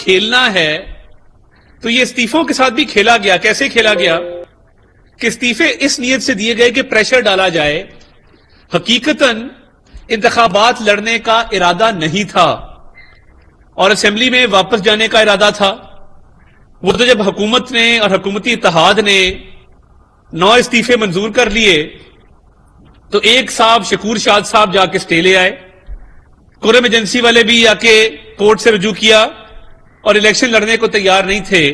کھیلنا ہے تو یہ استعفوں کے ساتھ بھی کھیلا گیا. کیسے کھیلا گیا کہ استعفے اس نیت سے دیے گئے کہ پریشر ڈالا جائے. حقیقتاً انتخابات لڑنے کا ارادہ نہیں تھا اور اسمبلی میں واپس جانے کا ارادہ تھا. وہ تو جب حکومت نے اور حکومتی اتحاد نے 9 استعفے منظور کر لیے تو ایک صاحب شکور شاد صاحب جا کے سٹے لے آئے. قرم ایجنسی والے بھی آ کے کورٹ سے رجوع کیا اور الیکشن لڑنے کو تیار نہیں تھے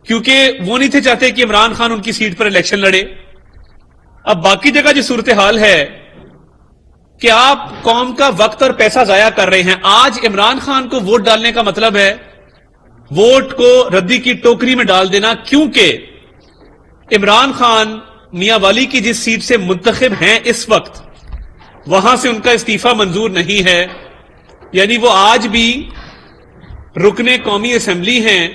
کیونکہ وہ نہیں تھے چاہتے کہ عمران خان ان کی سیٹ پر الیکشن لڑے. اب باقی جگہ جو صورتحال ہے کہ آپ قوم کا وقت اور پیسہ ضائع کر رہے ہیں. آج عمران خان کو ووٹ ڈالنے کا مطلب ہے ووٹ کو ردی کی ٹوکری میں ڈال دینا, کیونکہ عمران خان میاں والی کی جس سیٹ سے منتخب ہیں اس وقت وہاں سے ان کا استعفیٰ منظور نہیں ہے. یعنی وہ آج بھی رکن قومی اسمبلی ہیں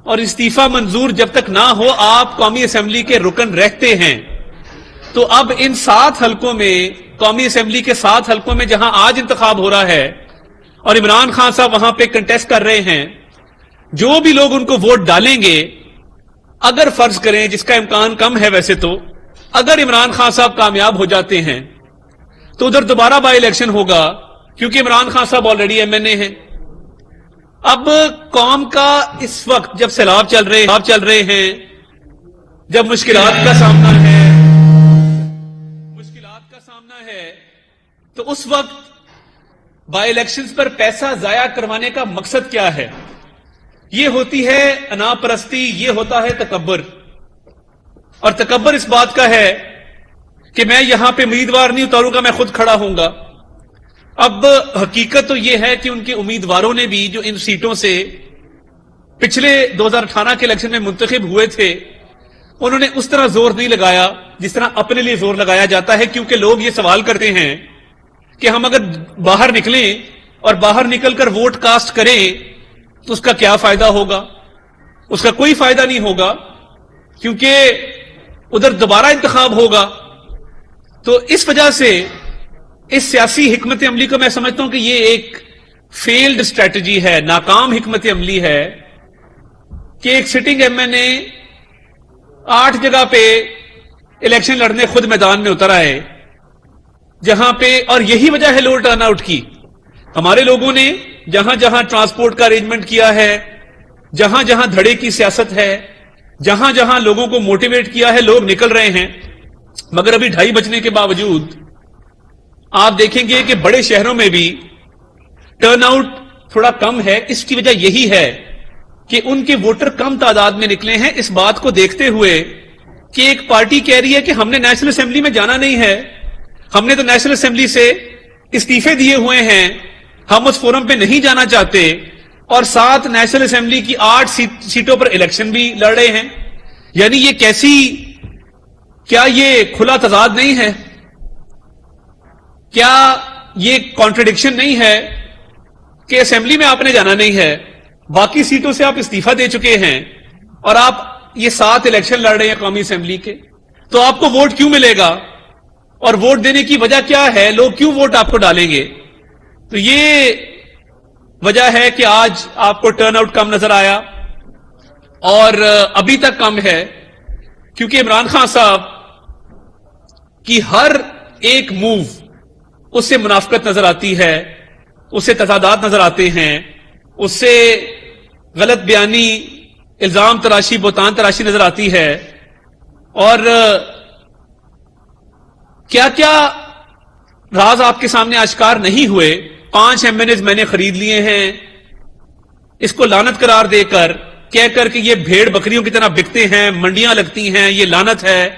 اور استعفیٰ منظور جب تک نہ ہو آپ قومی اسمبلی کے رکن رہتے ہیں. تو اب ان 7 حلقوں میں, قومی اسمبلی کے 7 حلقوں میں جہاں آج انتخاب ہو رہا ہے اور عمران خان صاحب وہاں پہ کنٹیسٹ کر رہے ہیں, جو بھی لوگ ان کو ووٹ ڈالیں گے, اگر فرض کریں جس کا امکان کم ہے ویسے تو, اگر عمران خان صاحب کامیاب ہو جاتے ہیں تو ادھر دوبارہ بائی الیکشن ہوگا کیونکہ عمران خان صاحب آلریڈی ایم این اے ہیں. اب قوم کا اس وقت جب سیلاب چل رہے ہیں, جب مشکلات کا سامنا ہے تو اس وقت بائی الیکشنز پر پیسہ ضائع کروانے کا مقصد کیا ہے؟ یہ ہوتی ہے انا پرستی, یہ ہوتا ہے تکبر. اور تکبر اس بات کا ہے کہ میں یہاں پہ امیدوار نہیں اتاروں گا, میں خود کھڑا ہوں گا. اب حقیقت تو یہ ہے کہ ان کے امیدواروں نے بھی جو ان سیٹوں سے پچھلے 2018 کے الیکشن میں منتخب ہوئے تھے انہوں نے اس طرح زور نہیں لگایا جس طرح اپنے لیے زور لگایا جاتا ہے, کیونکہ لوگ یہ سوال کرتے ہیں کہ ہم اگر باہر نکلیں اور باہر نکل کر ووٹ کاسٹ کریں تو اس کا کیا فائدہ ہوگا؟ اس کا کوئی فائدہ نہیں ہوگا کیونکہ ادھر دوبارہ انتخاب ہوگا. تو اس وجہ سے اس سیاسی حکمت عملی کو میں سمجھتا ہوں کہ یہ ایک فیلڈ اسٹریٹجی ہے, ناکام حکمت عملی ہے کہ ایک سٹنگ ایم این اے 8 جگہ پہ الیکشن لڑنے خود میدان میں اتر آئے جہاں پہ, اور یہی وجہ ہے لو ٹرن آؤٹ کی. ہمارے لوگوں نے جہاں جہاں ٹرانسپورٹ کا ارینجمنٹ کیا ہے, جہاں جہاں دھڑے کی سیاست ہے, جہاں جہاں لوگوں کو موٹیویٹ کیا ہے, لوگ نکل رہے ہیں. مگر ابھی 2:30 بجنے کے باوجود آپ دیکھیں گے کہ بڑے شہروں میں بھی ٹرن آؤٹ تھوڑا کم ہے. اس کی وجہ یہی ہے کہ ان کے ووٹر کم تعداد میں نکلے ہیں, اس بات کو دیکھتے ہوئے کہ ایک پارٹی کہہ رہی ہے کہ ہم نے نیشنل اسمبلی میں جانا نہیں ہے, ہم نے تو نیشنل اسمبلی سے استعفے دیے ہوئے ہیں, ہم اس فورم پہ نہیں جانا چاہتے, اور 7 نیشنل اسمبلی کی 8 سیٹوں پر الیکشن بھی لڑ رہے ہیں. یعنی یہ کیا یہ کھلا تضاد نہیں ہے؟ کیا یہ کانٹرڈکشن نہیں ہے کہ اسمبلی میں آپ نے جانا نہیں ہے, باقی سیٹوں سے آپ استعفیٰ دے چکے ہیں اور آپ یہ 7 الیکشن لڑ رہے ہیں قومی اسمبلی کے, تو آپ کو ووٹ کیوں ملے گا اور ووٹ دینے کی وجہ کیا ہے, لوگ کیوں ووٹ آپ کو ڈالیں گے؟ تو یہ وجہ ہے کہ آج آپ کو ٹرن آؤٹ کم نظر آیا اور ابھی تک کم ہے کیونکہ عمران خان صاحب کی ہر ایک موو اس سے منافقت نظر آتی ہے, اس سے تضادات نظر آتے ہیں, اس سے غلط بیانی, الزام تراشی, بہتان تراشی نظر آتی ہے. اور کیا کیا راز آپ کے سامنے آشکار نہیں ہوئے. 5 ایم این ایز میں نے خرید لیے ہیں, اس کو لعنت قرار دے کر کہہ کر کہ یہ بھیڑ بکریوں کی طرح بکتے ہیں, منڈیاں لگتی ہیں, یہ لعنت ہے.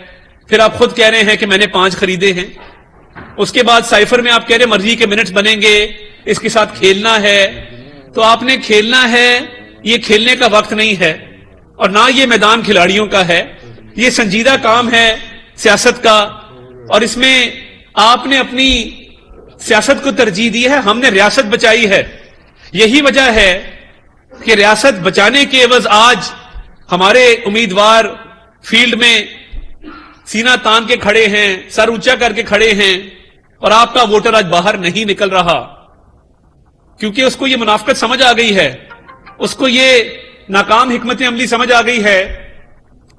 پھر آپ خود کہہ رہے ہیں کہ میں نے 5 خریدے ہیں. اس کے بعد سائفر میں آپ کہہ رہے مرضی کے منٹس بنیں گے, اس کے ساتھ کھیلنا ہے. تو آپ نے کھیلنا ہے, یہ کھیلنے کا وقت نہیں ہے اور نہ یہ میدان کھلاڑیوں کا ہے. یہ سنجیدہ کام ہے سیاست کا, اور اس میں آپ نے اپنی سیاست کو ترجیح دی ہے. ہم نے ریاست بچائی ہے. یہی وجہ ہے کہ ریاست بچانے کے عوض آج ہمارے امیدوار فیلڈ میں سینہ تان کے کھڑے ہیں, سر اونچا کر کے کھڑے ہیں, اور آپ کا ووٹر آج باہر نہیں نکل رہا کیونکہ اس کو یہ منافقت سمجھ آ گئی ہے اس کو یہ ناکام حکمت عملی سمجھ آ گئی ہے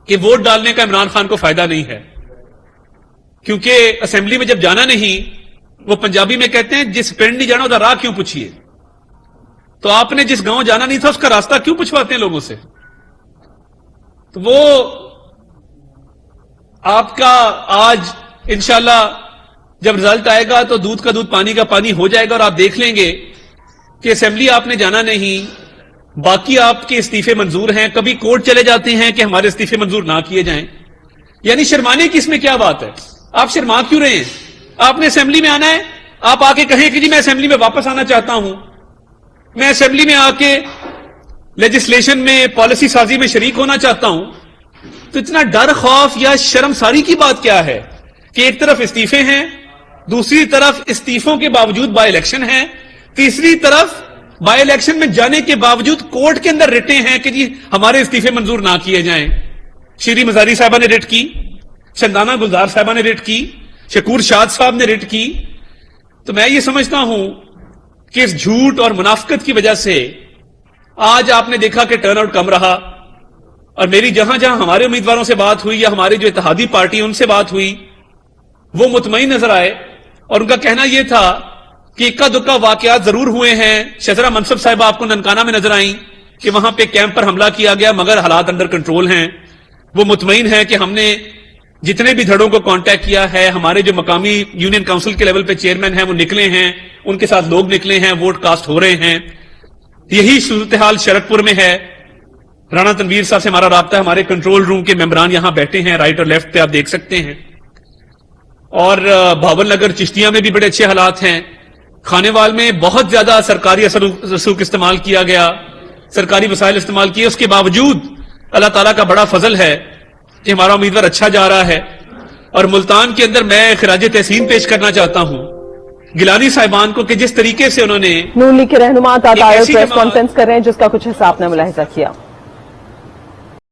کہ ووٹ ڈالنے کا عمران خان کو فائدہ نہیں ہے، کیونکہ اسمبلی میں جب جانا نہیں، وہ پنجابی میں کہتے ہیں جس پنڈ نہیں جانا ادھر راہ کیوں پوچھیے، تو آپ نے جس گاؤں جانا نہیں تھا اس کا راستہ کیوں پوچھواتے ہیں لوگوں سے؟ تو وہ آپ کا آج انشاءاللہ جب رزلٹ آئے گا تو دودھ کا دودھ پانی کا پانی ہو جائے گا، اور آپ دیکھ لیں گے کہ اسمبلی آپ نے جانا نہیں، باقی آپ کے استعفے منظور ہیں، کبھی کورٹ چلے جاتے ہیں کہ ہمارے استعفے منظور نہ کیے جائیں۔ یعنی شرمانے کی اس میں کیا بات ہے؟ آپ شرما کیوں رہے ہیں؟ آپ نے اسمبلی میں آنا ہے، آپ آ کے کہیں کہ جی میں اسمبلی میں واپس آنا چاہتا ہوں، میں اسمبلی میں آ کے لیجسلیشن میں پالیسی سازی میں شریک ہونا چاہتا ہوں، تو اتنا ڈر خوف یا شرمساری کی بات کیا ہے کہ ایک طرف استعفے ہیں، دوسری طرف استعفوں کے باوجود بائی الیکشن ہیں، تیسری طرف بائی الیکشن میں جانے کے باوجود کورٹ کے اندر رٹے ہیں کہ جی ہمارے استعفے منظور نہ کیے جائیں۔ شیری مزاری صاحبہ نے رٹ کی، چندانہ گلزار صاحبہ نے رٹ کی، شکور شاد صاحب نے رٹ کی۔ تو میں یہ سمجھتا ہوں کہ اس جھوٹ اور منافقت کی وجہ سے آج آپ نے دیکھا کہ ٹرن آؤٹ کم رہا، اور میری جہاں جہاں ہمارے امیدواروں سے بات ہوئی یا ہمارے جو اتحادی پارٹی ان سے بات ہوئی، وہ مطمئن نظر آئے، اور ان کا کہنا یہ تھا کہ اکا دکا واقعات ضرور ہوئے ہیں۔ شذرا منصب صاحبہ آپ کو ننکانہ میں نظر آئیں کہ وہاں پہ کیمپ پر حملہ کیا گیا، مگر حالات انڈر کنٹرول ہیں۔ وہ مطمئن ہے کہ ہم نے جتنے بھی دھڑوں کو کانٹیکٹ کیا ہے، ہمارے جو مقامی یونین کاؤنسل کے لیول پہ چیئرمین ہیں وہ نکلے ہیں، ان کے ساتھ لوگ نکلے ہیں، ووٹ کاسٹ ہو رہے ہیں۔ یہی صورتحال شرکپور میں ہے۔ رانا تنویر صاحب سے ہمارا رابطہ ہے، ہمارے کنٹرول روم کے ممبران یہاں بیٹھے ہیں، رائٹ اور لیفٹ پہ آپ دیکھ سکتے ہیں۔ اور بھاول نگر چشتیہ میں بھی بڑے اچھے حالات ہیں۔ کھانے میں بہت زیادہ سرکاری اثر رسوخ استعمال کیا گیا، سرکاری وسائل استعمال کیے، اس کے باوجود اللہ تعالیٰ کا بڑا فضل ہے کہ ہمارا امیدوار اچھا جا رہا ہے۔ اور ملتان کے اندر میں خراج تحسین پیش کرنا چاہتا ہوں گیلانی صاحبان کو کہ جس طریقے سے انہوں نے نون لیگ کے رہنما پریس کانفرنس کر رہے ہیں، جس کا کچھ حصہ آپ نے ملاحظہ کیا۔